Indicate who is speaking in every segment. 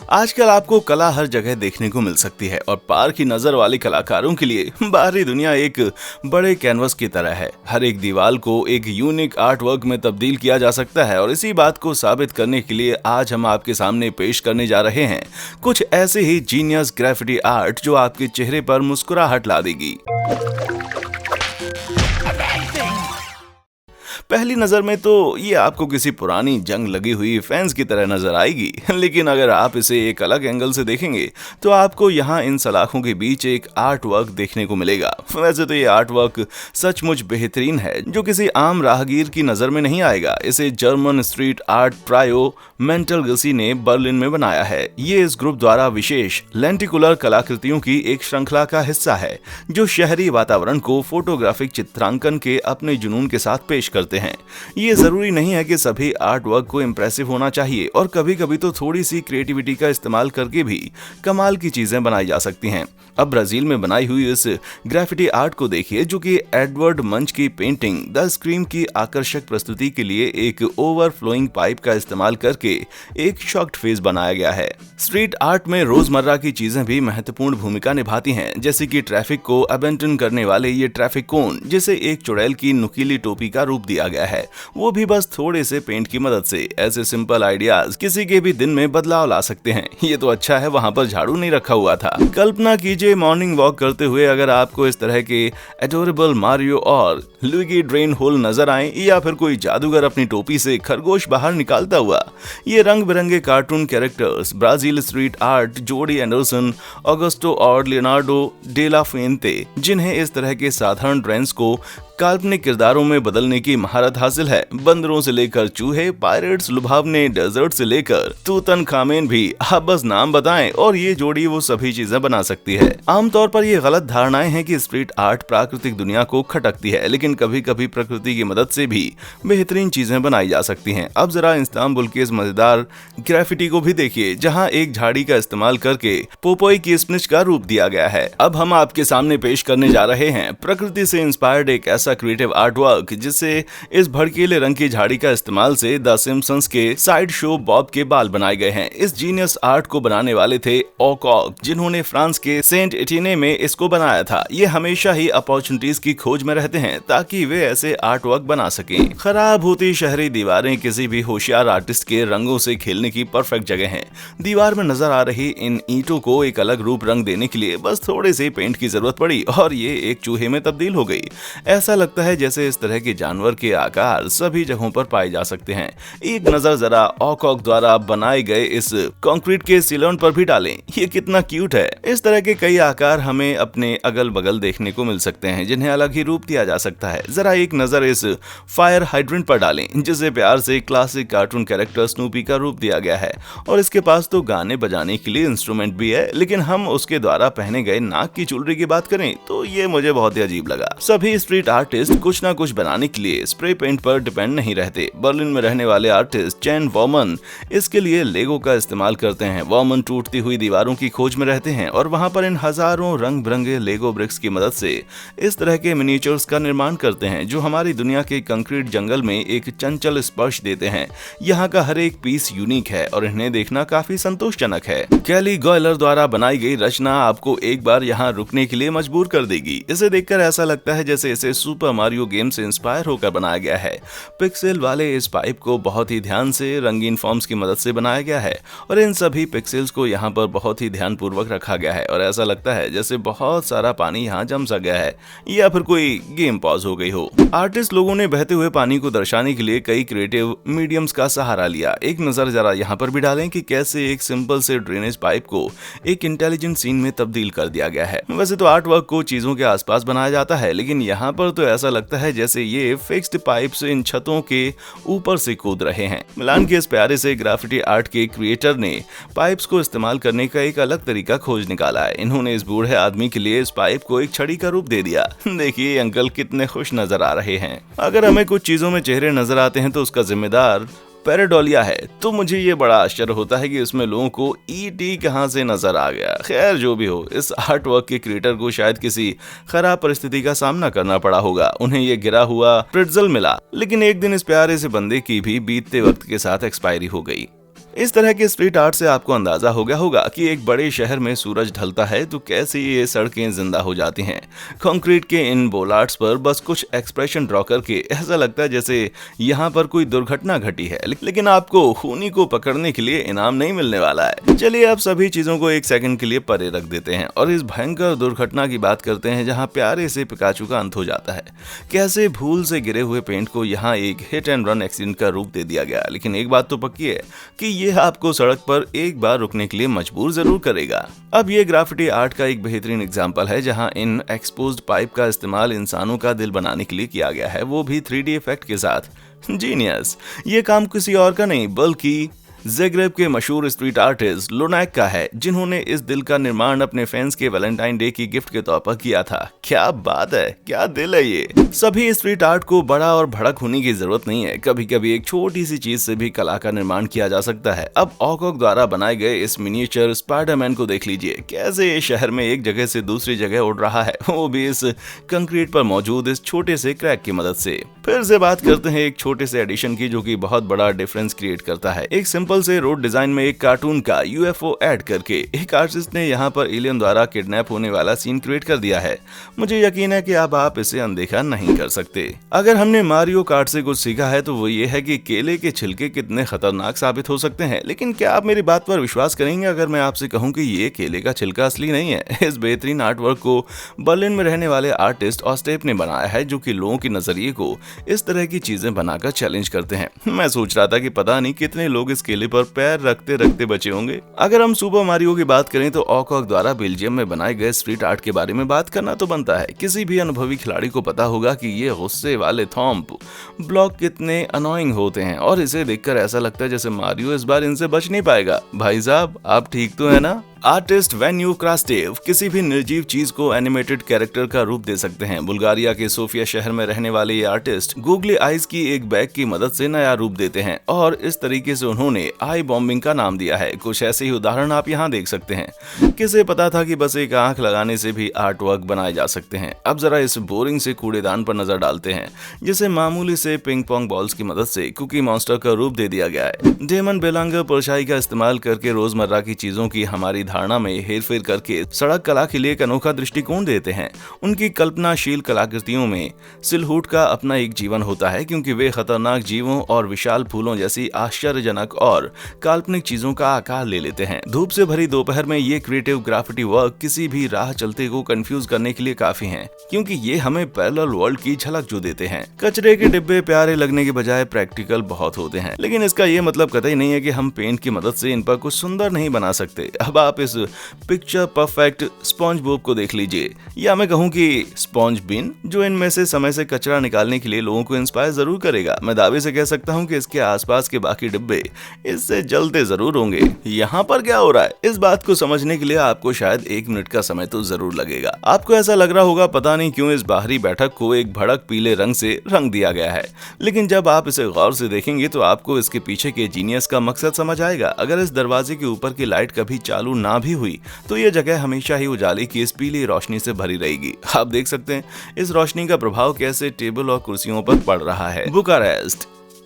Speaker 1: आजकल आपको कला हर जगह देखने को मिल सकती है और पार की नजर वाले कलाकारों के लिए बाहरी दुनिया एक बड़े कैनवस की तरह है। हर एक दीवार को एक यूनिक आर्ट वर्क में तब्दील किया जा सकता है और इसी बात को साबित करने के लिए आज हम आपके सामने पेश करने जा रहे हैं कुछ ऐसे ही जीनियस ग्राफिटी आर्ट जो आपके चेहरे पर मुस्कुराहट ला देगी। पहली नजर में तो ये आपको किसी पुरानी जंग लगी हुई फैंस की तरह नजर आएगी, लेकिन अगर आप इसे एक अलग एंगल से देखेंगे तो आपको यहाँ इन सलाखों के बीच एक आर्ट वर्क देखने को मिलेगा। वैसे तो ये आर्ट वर्क सचमुच बेहतरीन है जो किसी आम राहगीर की नजर में नहीं आएगा। इसे German street art trio Mentalgassi ने बर्लिन में बनाया है। ये इस ग्रुप द्वारा विशेष लेंटिकुलर कलाकृतियों की एक श्रृंखला का हिस्सा है जो शहरी वातावरण को फोटोग्राफिक चित्रांकन के अपने जुनून के साथ पेश करते हैं। ये जरूरी नहीं है कि सभी आर्ट वर्क को इम्प्रेसिव होना चाहिए और कभी कभी तो थोड़ी सी क्रिएटिविटी का इस्तेमाल करके भी कमाल की चीजें बनाई जा सकती हैं। अब ब्राजील में बनाई हुई इस ग्राफिटी आर्ट को देखिए जो कि एडवर्ड मंच की पेंटिंग द स्क्रीम की आकर्षक प्रस्तुति के लिए एक ओवरफ्लोइंग पाइप का इस्तेमाल करके एक शॉक्ड फेस बनाया गया है। स्ट्रीट आर्ट में रोजमर्रा की चीजें भी महत्वपूर्ण भूमिका निभाती हैं, जैसे कि ट्रैफिक को अबेंटन करने वाले ये ट्रैफिक कोन जिसे एक चुड़ैल की नुकीली टोपी का रूप दिया गया है, वो भी बस थोड़े से पेंट की मदद से। ऐसे सिंपल आइडियाज किसी के भी दिन में बदलाव ला सकते हैं। ये तो अच्छा है वहां पर झाड़ू नहीं रखा हुआ था। कल्पना कीजिए मॉर्निंग वॉक करते हुए अगर आपको इस तरह के एडोरेबल मारियो और लुइगी ड्रेन होल नजर आए या फिर कोई जादूगर अपनी टोपी से खरगोश बाहर निकालता हुआ। ये रंग बिरंगे cartoon characters Brazil street art जोडी एंडरसन, ऑगस्टो और लियोनार्डो डे ला फुएंते, जिन्हें इस तरह के साधारण ड्रेन्स को काल्पनिक किरदारों में बदलने की महारत हासिल है। बंदरों से लेकर चूहे, पायरेट्स, लुभावने डेजर्ट से लेकर तूतनखामेन भी, आप बस नाम बताएं और ये जोड़ी वो सभी चीजें बना सकती है। आमतौर पर ये गलत धारणाएं हैं कि स्ट्रीट आर्ट प्राकृतिक दुनिया को खटकती है, लेकिन कभी कभी प्रकृति की मदद से भी बेहतरीन चीजें बनाई जा सकती हैं। अब जरा इस्तांबुल के इस मजेदार ग्राफिटी को भी देखिए जहाँ एक झाड़ी का इस्तेमाल करके पोपोई की स्पिनिच का रूप दिया गया है। अब हम आपके सामने पेश करने जा रहे हैं प्रकृति से इंस्पायर्ड एक क्रिएटिव आर्ट वर्क जिससे इस भड़कीले रंग की झाड़ी का इस्तेमाल से द सिम्पसंस के साइड शो बॉब के बाल बनाए गए हैं। इस जीनियस आर्ट को बनाने वाले थे ओकॉक, जिन्होंने फ्रांस के सेंट एटिने में इसको बनाया था। ये हमेशा ही अपॉर्चुनिटीज की खोज में रहते हैं ताकि वे ऐसे आर्ट वर्क बना सकें। खराब होती शहरी दीवारें किसी भी होशियार आर्टिस्ट के रंगों से खेलने की परफेक्ट जगह हैं। दीवार में नजर आ रही इन ईंटों को एक अलग रूप रंग देने के लिए बस थोड़े से पेंट की जरूरत पड़ी और ये एक चूहे में तब्दील हो गई। ऐसा लगता है जैसे इस तरह के जानवर के आकार सभी जगहों पर पाए जा सकते हैं। एक नजर जरा ओकॉक द्वारा बनाए गए इस कंक्रीट के सिलोन पर भी डालें। ये कितना क्यूट है। इस तरह के कई आकार हमें अपने अगल बगल देखने को मिल सकते हैं जिन्हें अलग ही रूप दिया जा सकता है। जरा एक नजर इस फायर हाइड्रेंट पर डालें जिसे प्यार से क्लासिक कार्टून कैरेक्टर स्नूपी का रूप दिया गया है और इसके पास तो गाने बजाने के लिए इंस्ट्रूमेंट भी है, लेकिन हम उसके द्वारा पहने गए नाक की चुनरी की बात करें तो ये मुझे बहुत ही अजीब लगा। सभी स्ट्रीट आर्टिस्ट कुछ ना कुछ बनाने के लिए स्प्रे पेंट पर डिपेंड नहीं रहते। बर्लिन में रहने वाले आर्टिस्ट चैन वॉमन इसके लिए लेगो का इस्तेमाल करते हैं। वॉमन टूटती हुई दीवारों की खोज में रहते हैं और वहां पर इन हजारों रंग बिरंगे लेगो ब्रिक्स की मदद से इस तरह के मिनिएचर्स का निर्माण करते हैं जो हमारी दुनिया के कंक्रीट जंगल में एक चंचल स्पर्श देते हैं। यहाँ का हर एक पीस यूनिक है और इन्हें देखना काफी संतोषजनक है। कैली गॉयलर द्वारा बनाई गई रचना आपको एक बार यहाँ रुकने के लिए मजबूर कर देगी। इसे देखकर ऐसा लगता है जैसे इसे सुपर मारियो गेम से इंस्पायर होकर बनाया गया है। पिक्सेल वाले इस पाइप को बहुत ही ध्यान से रंगीन फॉर्म्स की मदद से बनाया गया है और इन सभी पिक्सेल्स को यहाँ पर बहुत ही ध्यानपूर्वक रखा गया है और ऐसा लगता है जैसे बहुत सारा पानी यहाँ जम सा गया है या फिर कोई गेम पॉज हो गई हो। आर्टिस्ट लोगों ने बहते हुए पानी को दर्शाने के लिए कई क्रिएटिव मीडियम्स का सहारा लिया। एक नजर जरा यहाँ पर भी डालें कि कैसे एक सिंपल से ड्रेनेज पाइप को एक इंटेलिजेंट सीन में तब्दील कर दिया गया है। वैसे तो आर्ट वर्क को चीजों के आसपास बनाया जाता है, लेकिन यहाँ पर तो ऐसा लगता है जैसे ये फिक्स्ड पाइप्स इन छतों के ऊपर से कूद रहे हैं। मिलान के इस प्यारे से ग्राफिटी आर्ट के क्रिएटर ने पाइप्स को इस्तेमाल करने का एक अलग तरीका खोज निकाला है। इन्होंने इस बूढ़े आदमी के लिए इस पाइप को एक छड़ी का रूप दे दिया। देखिए अंकल कितने खुश नजर आ रहे हैं। अगर हमें कुछ चीजों में चेहरे नजर आते हैं तो उसका जिम्मेदार पैराडोलिया है, तो मुझे ये बड़ा आश्चर्य होता है कि इसमें लोगों को ईटी कहां से नजर आ गया। खैर जो भी हो, इस आर्ट वर्क के क्रिएटर को शायद किसी खराब परिस्थिति का सामना करना पड़ा होगा। उन्हें ये गिरा हुआ प्रिट्जल मिला, लेकिन एक दिन इस प्यारे से बंदे की भी बीतते वक्त के साथ एक्सपायरी हो गई। इस तरह के स्ट्रीट आर्ट से आपको अंदाजा हो गया होगा कि एक बड़े शहर में सूरज ढलता है तो कैसे ये सड़कें जिंदा हो जाती हैं। कंक्रीट के इन बोलार्ड्स पर बस कुछ एक्सप्रेशन ड्रॉ करके ऐसा लगता है जैसे यहाँ पर कोई दुर्घटना घटी है, लेकिन आपको खूनी को पकड़ने के लिए इनाम नहीं मिलने वाला है। चलिए अब सभी चीजों को एक सेकंड के लिए परे रख देते हैं और इस भयंकर दुर्घटना की बात करते हैं जहाँ प्यारे से पिकाचू का अंत हो जाता है। कैसे भूल से गिरे हुए पेंट को यहाँ एक हिट एंड रन एक्सीडेंट का रूप दे दिया गया, लेकिन एक बात तो पक्की है कि यह आपको सड़क पर एक बार रुकने के लिए मजबूर जरूर करेगा। अब ये ग्राफिटी आर्ट का एक बेहतरीन एग्जांपल है जहां इन एक्सपोज्ड पाइप का इस्तेमाल इंसानों का दिल बनाने के लिए किया गया है, वो भी 3D इफेक्ट के साथ। जीनियस। ये काम किसी और का नहीं बल्कि ज़ेग्रेब के मशहूर स्ट्रीट आर्टिस्ट लोनाक का है, जिन्होंने इस दिल का निर्माण अपने फैंस के वैलेंटाइन डे की गिफ्ट के तौर पर किया था। क्या बात है, क्या दिल है ये। सभी स्ट्रीट आर्ट को बड़ा और भड़क होने की जरूरत नहीं है, कभी कभी एक छोटी सी चीज से भी कला का निर्माण किया जा सकता है। अब ऑकॉक द्वारा बनाए गए इस मिनिएचर स्पाइडरमैन को देख लीजिए, कैसे ये शहर में एक जगह से दूसरी जगह उड़ रहा है, वो भी इस कंक्रीट पर मौजूद इस छोटे से क्रैक की मदद से। फिर से बात करते हैं एक छोटे से एडिशन की जो कि बहुत बड़ा डिफरेंस क्रिएट करता है। एक सिंपल से रोड डिजाइन में एक कार्टून का यूएफओ ऐड करके एक आर्टिस्ट ने यहाँ पर एलियन द्वारा किडनैप होने वाला सीन क्रिएट कर दिया है। मुझे यकीन है कि अब आप इसे अनदेखा नहीं कर सकते। अगर हमने मारियो कार्ट से कुछ सीखा है तो वो ये है कि केले के छिलके कितने खतरनाक साबित हो सकते हैं। लेकिन क्या आप मेरी बात पर विश्वास करेंगे अगर मैं आपसे कहूँ कि ये केले का छिलका असली नहीं है। इस बेहतरीन आर्टवर्क को बर्लिन में रहने वाले आर्टिस्ट ऑस्टेप ने बनाया है, जो कि लोगों के नजरिए को इस तरह की चीजें बनाकर चैलेंज करते हैं। मैं सोच रहा था कि पता नहीं कितने लोग इस केले पर पैर रखते रखते बचे होंगे। अगर हम सुपर मारियो की बात करें तो ऑकॉक द्वारा बेल्जियम में बनाए गए स्ट्रीट आर्ट के बारे में बात करना तो बनता है। किसी भी अनुभवी खिलाड़ी को पता होगा कि ये गुस्से वाले थॉम्प ब्लॉक कितने अनोइंग होते हैं और इसे देखकर ऐसा लगता है जैसे मारियो इस बार इनसे बच नहीं पाएगा। भाई साहब आप ठीक तो है ना। आर्टिस्ट वेन्यू क्रास्टेव किसी भी निर्जीव चीज को एनिमेटेड कैरेक्टर का रूप दे सकते हैं। बुल्गारिया के सोफिया शहर में रहने वाले ये आर्टिस्ट गूगली आइज की एक बैग की मदद से नया रूप देते हैं और इस तरीके से उन्होंने आई बॉम्बिंग का नाम दिया है। कुछ ऐसे ही उदाहरण आप यहाँ देख सकते हैं। किसे पता था कि बस एक आंख लगाने से भी आर्ट वर्क बनाए जा सकते हैं। अब जरा इस बोरिंग से कूड़ेदान पर नजर डालते हैं, जिसे मामूली से पिंग पोंग बॉल्स की मदद से कुकी मॉन्स्टर का रूप दे दिया गया है। डेमन बेलांगर परछाई का इस्तेमाल करके रोजमर्रा की चीजों की हमारी धारणा में हेरफेर करके सड़क कला के लिए एक अनोखा दृष्टिकोण देते हैं। उनकी कल्पनाशील कलाकृतियों में सिलहूट का अपना एक जीवन होता है, क्योंकि वे खतरनाक जीवों और विशाल फूलों जैसी आश्चर्यजनक और काल्पनिक चीजों का आकार ले लेते हैं। धूप से भरी दोपहर में ये क्रिएटिव ग्राफिटी वर्क किसी भी राह चलते को कंफ्यूज करने के लिए काफी हैं, क्योंकि ये हमें पैरेलल वर्ल्ड की झलक जो देते हैं। कचरे के डिब्बे प्यारे लगने के बजाय प्रैक्टिकल बहुत होते हैं, लेकिन इसका ये मतलब कतई नहीं है कि हम पेंट की मदद से इन पर कुछ सुंदर नहीं बना सकते। अब आप इस पिक्चर परफेक्ट स्पॉन्ज बॉब को देख लीजिए, या मैं कहूँ कि स्पॉन्ज बिन, जो इनमें से समय से कचरा निकालने के लिए लोगों को इंस्पायर जरूर करेगा। मैं दावे से कह सकता हूँ कि इसके आसपास के बाकी डिब्बे इससे जलते जरूर होंगे। यहाँ पर क्या हो रहा है, इस बात को समझने के लिए आपको शायद 1 मिनट का समय तो जरूर लगेगा। आपको ऐसा लग रहा होगा पता नहीं क्यों इस बाहरी बैठक को एक भड़क पीले रंग से रंग दिया गया है, लेकिन जब आप इसे गौर से देखेंगे तो आपको इसके पीछे के जीनियस का मकसद समझ आएगा। अगर इस दरवाजे के ऊपर की लाइट कभी चालू ना भी हुई तो यह जगह हमेशा ही उजाले की इस पीली रोशनी से भरी रहेगी। आप देख सकते हैं इस रोशनी का प्रभाव कैसे टेबल और कुर्सियों पर पड़ रहा है।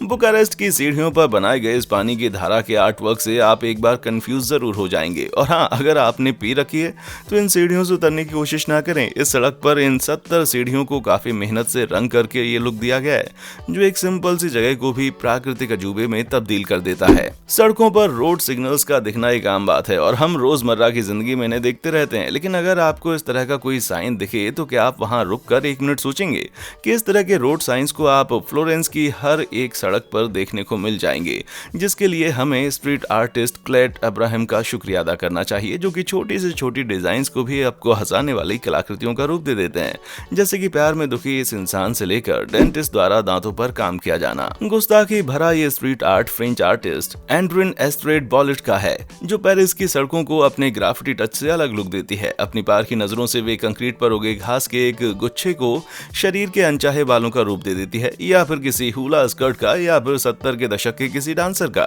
Speaker 1: बुकारेस्ट की सीढ़ियों पर बनाए गए इस पानी की धारा के आर्टवर्क से आप एक बार कंफ्यूज जरूर हो जाएंगे। और हाँ, अगर आपने पी रखी है तो इन सीढ़ियों से उतरने की कोशिश ना करें। इस सड़क पर इन 70 सीढ़ियों को काफी मेहनत से रंग करके ये लुक दिया गया है, जो एक सिंपल सी जगह को भी प्राकृतिक अजूबे में तब्दील कर देता है। सड़कों पर रोड सिग्नल्स का दिखना एक आम बात है और हम रोजमर्रा की जिंदगी में इन्हें देखते रहते हैं, लेकिन अगर आपको इस तरह का कोई साइन दिखे तो क्या आप वहां रुक कर 1 मिनट सोचेंगे कि इस तरह के रोड साइंस को आप फ्लोरेंस की हर एक सड़क पर देखने को मिल जाएंगे, जिसके लिए हमें स्ट्रीट आर्टिस्ट क्लेट अब्राहम का शुक्रिया अदा करना चाहिए, जो कि छोटी से छोटी डिजाइन्स को भी आपको हंसाने वाली कलाकृतियों का रूप दे देते हैं, जैसे कि प्यार में दुखी इस इंसान से लेकर डेंटिस्ट द्वारा दांतों पर काम किया जाना। गुस्ताखी भरा ये स्ट्रीट आर्ट फ्रेंच आर्टिस्ट एंड्रिन एस्ट्रेड बॉलिट का है, जो पेरिस की सड़कों को अपने ग्राफिटी टच से अलग लुक देती है। अपनी पार की नजरों से वे कंक्रीट पर उगे घास के एक गुच्छे को शरीर के अनचाहे बालों का रूप दे देती है, या फिर किसी हुला स्कर्ट का या फिर 70 के दशक के किसी डांसर का।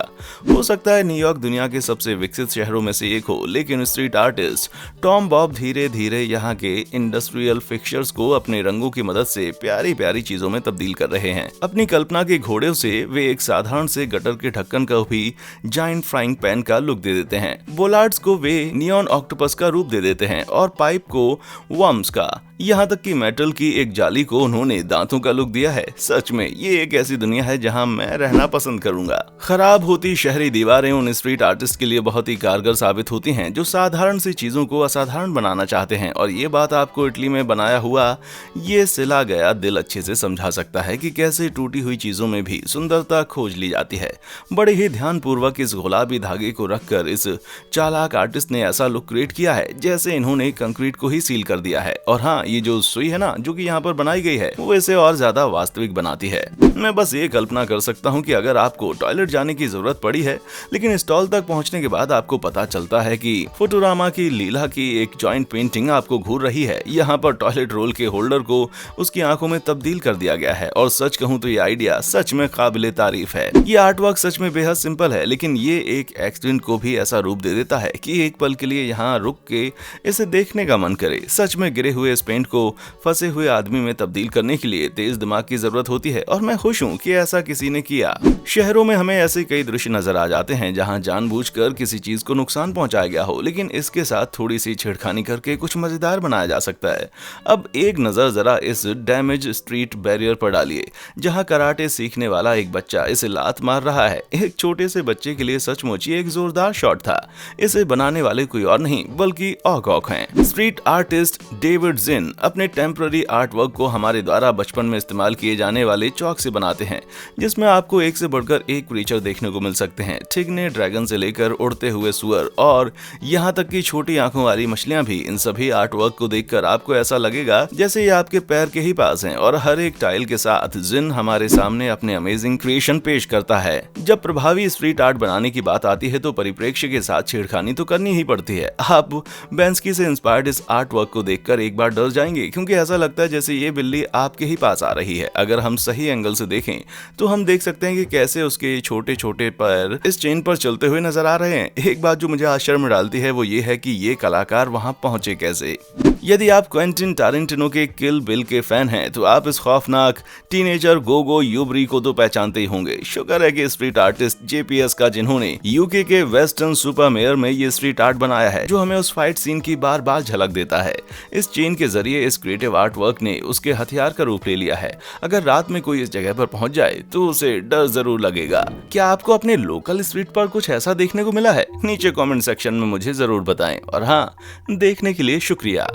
Speaker 1: हो सकता है न्यूयॉर्क दुनिया के सबसे विकसित शहरों में से एक हो, लेकिन स्ट्रीट आर्टिस्ट टॉम बॉब धीरे धीरे यहाँ के इंडस्ट्रियल फिक्सचर्स को अपने रंगों की मदद से प्यारी प्यारी चीजों में तब्दील कर रहे हैं। अपनी कल्पना के घोड़े से वे एक साधारण से गटर के ढक्कन को भी जायंट फ्राइंग पैन का लुक दे देते हैं। बोलार्ड्स को वे नियॉन ऑक्टोपस का रूप दे देते हैं और पाइप को वर्म्स का, यहाँ तक कि मेटल की एक जाली को उन्होंने दांतों का लुक दिया है। सच में ये एक ऐसी दुनिया है जहाँ मैं रहना पसंद करूंगा। खराब होती शहरी दीवारें उन स्ट्रीट आर्टिस्ट के लिए बहुत ही कारगर साबित होती हैं जो साधारण सी चीजों को असाधारण बनाना चाहते हैं। और ये बात आपको इटली में बनाया हुआ ये सिला गया दिल अच्छे से समझा सकता है कि कैसे टूटी हुई चीजों में भी सुंदरता खोज ली जाती है। बड़े ही ध्यानपूर्वक इस गुलाबी धागे को रखकर इस चालाक आर्टिस्ट ने ऐसा लुक क्रिएट किया है जैसे इन्होंने कंक्रीट को ही सील कर दिया है। और हाँ, ये जो सुई है ना जो कि यहाँ पर बनाई गई है वो इसे और ज्यादा वास्तविक बनाती है। मैं बस ये कल्पना कर सकता हूँ कि अगर आपको टॉयलेट जाने की जरूरत पड़ी है, लेकिन स्टॉल तक पहुँचने के बाद आपको पता चलता है कि फुटुरामा की लीला की एक जॉइंट पेंटिंग आपको घूर रही है। यहाँ पर टॉयलेट रोल के होल्डर को उसकी आंखों में तब्दील कर दिया गया है। और सच कहूँ तो ये आइडिया सच में काबिले तारीफ है। ये आर्टवर्क सच में बेहद सिंपल है, लेकिन ये एक एक्सीडेंट को भी ऐसा रूप दे देता है कि एक पल के लिए यहाँ रुक के इसे देखने का मन करे। सच में गिरे हुए इस पेंट को फंसे हुए आदमी में तब्दील करने के लिए तेज दिमाग की जरूरत होती है और मैं खुश हूँ कि ऐसा किसी ने किया। शहरों में हमें ऐसे कई दृश्य नजर आ जाते हैं जहाँ जानबूझकर किसी चीज को नुकसान पहुंचाया गया हो, लेकिन इसके साथ थोड़ी सी छेड़खानी करके कुछ मजेदार बनाया जा सकता है। अब एक नजर जरा इस डैमेज स्ट्रीट बैरियर पर डालिए जहाँ कराटे सीखने वाला एक बच्चा इसे लात मार रहा है। एक छोटे से बच्चे के लिए सचमुच ये एक जोरदार शॉट था। इसे बनाने वाले कोई और नहीं बल्कि ऑक हैं। स्ट्रीट आर्टिस्ट डेविड जिन अपने टेम्पररी आर्ट वर्क को हमारे द्वारा बचपन में इस्तेमाल किए जाने वाले चौक से बनाते हैं, जिसमें आपको एक से बढ़कर एक क्रीचर देखने को मिल सकते हैं। ठिगने ड्रैगन से लेकर उड़ते हुए सुअर और यहाँ तक कि छोटी आंखों वाली मछलियां भी। इन सभी आर्ट वर्क को देखकर आपको ऐसा लगेगा जैसे ये आपके पैर के ही पास हैं। और हर एक टाइल के साथ जिन हमारे सामने अपने अमेजिंग क्रिएशन पेश करता है। जब प्रभावी स्ट्रीट आर्ट बनाने की बात आती है तो परिप्रेक्ष्य के साथ छेड़खानी तो करनी ही पड़ती है। आप बेंस्की से इंस्पायर्ड इस आर्ट वर्क को देखकर एक बार डर जाएंगे, क्योंकि ऐसा लगता है जैसे ये बिल्ली आपके ही पास आ रही है। अगर हम सही एंगल से देखें तो हम देख सकते हैं कि कैसे उसके छोटे छोटे पैर इस चेन पर चलते हुए नजर आ रहे हैं। एक बात जो मुझे आश्चर्य में डालती है वो ये है कि ये कलाकार वहां पहुंचे कैसे। यदि आप क्वेंटिन टारेंटिनो के किल बिल के फैन हैं तो आप इस खौफनाक टीनेजर गोगो यूबरी को तो पहचानते ही होंगे। शुक्र है कि स्ट्रीट आर्टिस्ट जेपीएस का, जिन्होंने यूके के वेस्टर्न सुपर मेयर में ये स्ट्रीट आर्ट बनाया है जो हमें उस फाइट सीन की बार बार झलक देता है। इस चेन के जरिए इस क्रिएटिव आर्ट वर्क ने उसके हथियार का रूप ले लिया है। अगर रात में कोई इस जगह पर पहुंच जाए तो उसे डर जरूर लगेगा। क्या आपको अपने लोकल स्ट्रीट पर कुछ ऐसा देखने को मिला है? नीचे कमेंट सेक्शन में मुझे जरूर बताएं। और हाँ, देखने के लिए शुक्रिया।